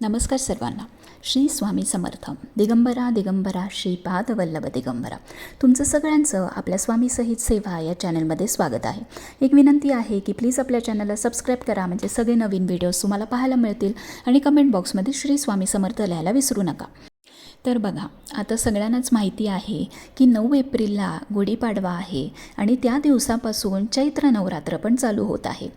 नमस्कार सर्वांना. श्री स्वामी समर्थ. दिगंबरा दिगंबरा श्रीपाद वल्लभ दिगंबरा. तुमचं सगळ्यांचं आपल्या स्वामी सहित सेवा या चॅनलमध्ये स्वागत आहे. एक विनंती आहे की प्लीज आपल्या चॅनलला सबस्क्राईब करा, म्हणजे सगळे नवीन व्हिडिओज तुम्हाला पाहायला मिळतील. आणि कमेंट बॉक्समध्ये श्री स्वामी समर्थ लिहायला विसरू नका. तर बघा, आता सगळ्यांनाच माहिती आहे की 9 एप्रिलला गुढीपाडवा आहे आणि त्या दिवसापासून चैत्र नवरात्र पण चालू होत आहे.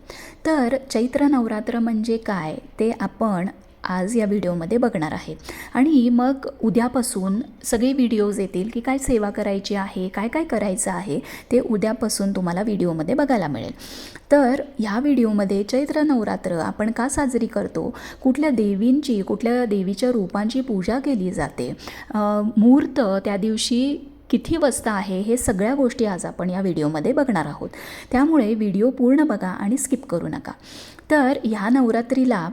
तर चैत्र नवरात्र म्हणजे काय ते आपण आज या व्हिडिओमध्ये बघणार आहे. आणि मग उद्यापासून सगळे व्हिडिओज येतील की काय सेवा करायची आहे, काय काय करायचं आहे ते उद्यापासून तुम्हाला व्हिडिओमध्ये बघायला मिळेल. तर ह्या व्हिडिओमध्ये चैत्र नवरात्र आपण का साजरी करतो, कुठल्या देवीच्या रूपांची पूजा केली जाते, मुहूर्त त्या दिवशी किती वाजता आहे, हे सगळ्या गोष्टी आज आपण या व्हिडिओमध्ये बघणार आहोत. त्यामुळे व्हिडिओ पूर्ण बघा आणि स्किप करू नका. तर ह्या नवरात्रीला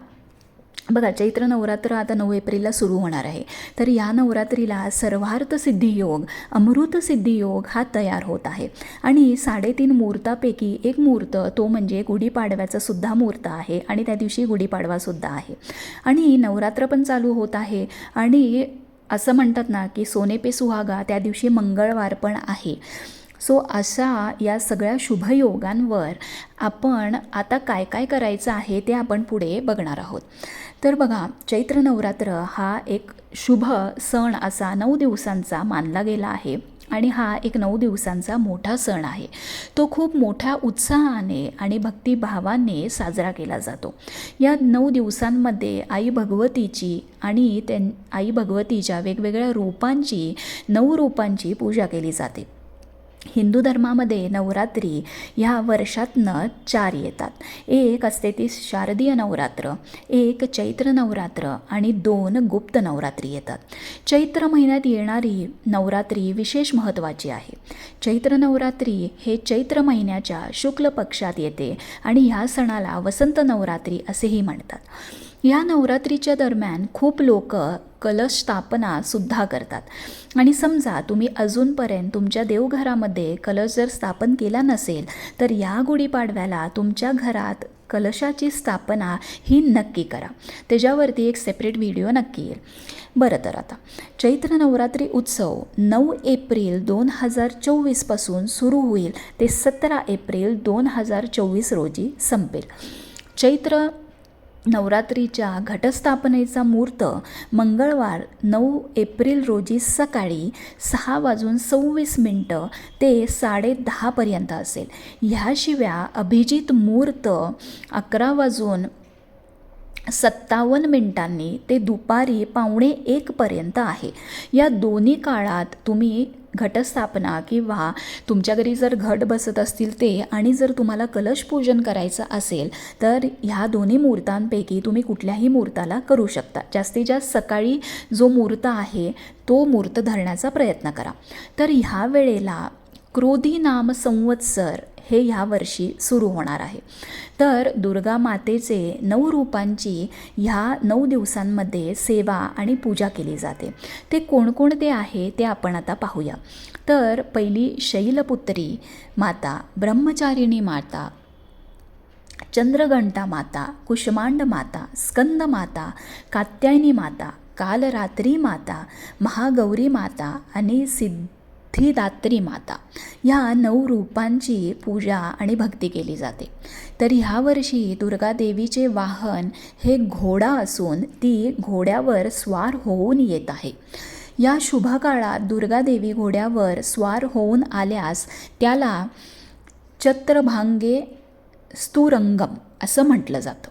बघा, चैत्र नवरात्र आता 9 एप्रिलला सुरू होणार आहे. तर या नवरात्रीला सर्वार्थ सिद्धियोग, अमृत सिद्धियोग हा तयार होत आहे. आणि 3.5 मुहूर्तापैकी एक मुहूर्त तो म्हणजे गुढीपाडव्याचा सुद्धा मुहूर्त आहे आणि त्या दिवशी गुढीपाडवासुद्धा आहे. आणि नवरात्र पण चालू होत आहे. आणि असं म्हणतात ना की सोने पे सुहागा, त्या दिवशी मंगळवार पण आहे. सो अशा या सगळ्या शुभयोगांवर आपण आता काय काय करायचं आहे ते आपण पुढे बघणार आहोत. तर बघा, चैत्र नवरात्र हा एक शुभ सण असा 9 दिवसांचा मानला गेला आहे. आणि हा एक 9 दिवसांचा मोठा सण आहे. तो खूप मोठ्या उत्साहाने आणि भक्तिभावाने साजरा केला जातो. या 9 दिवसांमध्ये आई भगवतीची आणि आई भगवतीच्या वेगवेगळ्या रूपांची 9 रूपांची पूजा केली जाते. हिंदू धर्मामध्ये नवरात्री ह्या वर्षातनं 4 येतात. एक असते ती शारदीय नवरात्र, एक चैत्र नवरात्र आणि 2 गुप्त नवरात्री येतात. चैत्र महिन्यात येणारी नवरात्री विशेष महत्त्वाची आहे. चैत्र नवरात्री हे चैत्र महिन्याच्या शुक्ल पक्षात येते आणि ह्या सणाला वसंत नवरात्री असेही म्हणतात. या नवरात्रीच्या दरम्यान खूप लोक कलश स्थापनासुद्धा करतात. आणि समजा तुम्ही अजूनपर्यंत तुमच्या देवघरामध्ये कलश जर स्थापन केला नसेल तर या गुढीपाडव्याला तुमच्या घरात कलशाची स्थापना ही नक्की करा. त्याच्यावरती एक सेपरेट व्हिडिओ नक्की येईल. बरं, तर आता चैत्र नवरात्री उत्सव 9 एप्रिल 2024पासून सुरू होईल ते 17 एप्रिल 2024 रोजी संपेल. चैत्र नवरात्रीच्या घटस्थापनेचा मुहूर्त मंगळवार 9 एप्रिल रोजी सकाळी 6:26 ते 10:30 पर्यंत असेल. ह्याशिवाय अभिजित मुहूर्त 11:57 ते दुपारी 12:45 पर्यंत आहे. या दोन्ही काळात तुम्ही घटस्थापना किंवा तुमच्या घरी जर घट बसत असतील ते, आणि जर तुम्हाला कलश पूजन करायचं असेल तर ह्या दोन्ही मुहूर्तांपैकी तुम्ही कुठल्याही मुहूर्ताला करू शकता. जास्तीत जास्त सकाळी जो मुहूर्त आहे तो मुहूर्त धरण्याचा प्रयत्न करा. तर ह्या वेळेला क्रोधी नाम संवत्सर हे ह्या वर्षी सुरू होणार आहे. तर दुर्गा मातेचे 9 रूपांची ह्या 9 दिवसांमध्ये सेवा आणि पूजा केली जाते. ते कोणकोणते आहे ते आपण आता पाहूया. तर पहिली शैलपुत्री माता, ब्रह्मचारिणी माता, चंद्रघंटा माता, कुष्मांड माता, स्कंद माता, कात्यायनी माता, कालरात्री माता, महागौरी माता आणि सिद्धिदात्री माता, ह्या 9 रूपांची पूजा आणि भक्ती केली जाते. तर ह्या वर्षी दुर्गा देवीचे वाहन हे घोडा असून ती घोड्यावर स्वार होऊन येत आहे. या शुभ काळात दुर्गा देवी घोड्यावर स्वार होऊन आल्यास त्याला चत्रभांगे स्तुरंगम असं म्हटलं जातं.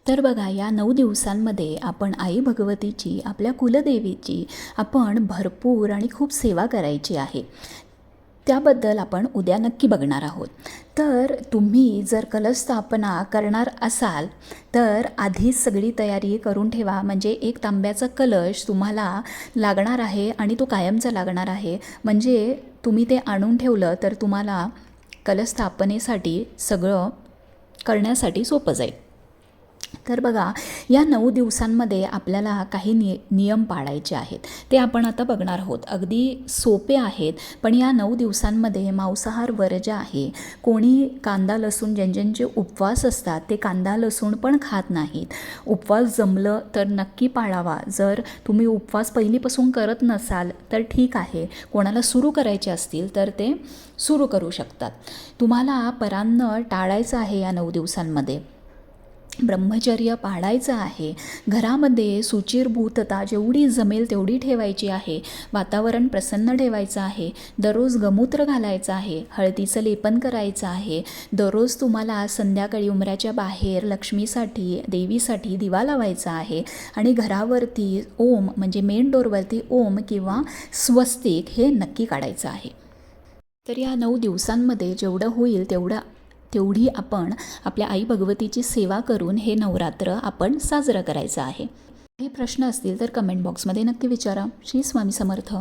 तर बघा, या 9 दिवसांमध्ये आपण आई भगवतीची, आपल्या कुलदेवीची आपण भरपूर आणि खूप सेवा करायची आहे. त्याबद्दल आपण उद्या नक्की बघणार आहोत. तर तुम्ही जर कलश स्थापना करणार असाल तर आधीच सगळी तयारी करून ठेवा. म्हणजे एक तांब्याचा कलश तुम्हाला लागणार आहे आणि तो कायमचा लागणार आहे. म्हणजे तुम्ही ते आणून ठेवलं तर तुम्हाला कलश स्थापनेसाठी सगळं करण्यासाठी सोपं जाईल. तर बघा, या 9 दिवसांमध्ये आपल्याला काही नियम पाळायचे आहेत. ते आपण आता बघणार आहोत. अगदी सोपे आहेत, पण या 9 दिवसांमध्ये मांसाहार वर्ज्य आहे. कोणी कांदा लसूण, ज्यांचे उपवास असतात ते कांदा लसूण पण खात नाहीत. उपवास जमलं तर नक्की पाळावा. जर तुम्ही उपवास पहिलीपासून करत नसाल तर ठीक आहे. कोणाला सुरू करायचे असतील तर ते सुरू करू शकतात. तुम्हाला परान्न टाळायचं आहे या 9 दिवसांमध्ये. ब्रह्मचर्य पाळायचं आहे. घरामध्ये शुचिर्भूतता जेवढी जमेल तेवढी ठेवायची आहे. वातावरण प्रसन्न ठेवायचं आहे. दररोज गोमूत्र घालायचं आहे. हळदीचं लेपन करायचं आहे. दररोज तुम्हाला संध्याकाळी उंबऱ्याच्या बाहेर लक्ष्मीसाठी, देवीसाठी दिवा लावायचा आहे. आणि घरावरती ओम म्हणजे मेन डोरवरती ओम किंवा स्वस्तिक हे नक्की काढायचं आहे. तर या 9 दिवसांमध्ये जेवढं होईल तेवढी आपण आपल्या आई भगवतीची सेवा करून हे नवरात्र आपण साजरं करायचं आहे. काही प्रश्न असतील तर कमेंट बॉक्समध्ये नक्की विचारा. श्री स्वामी समर्थ.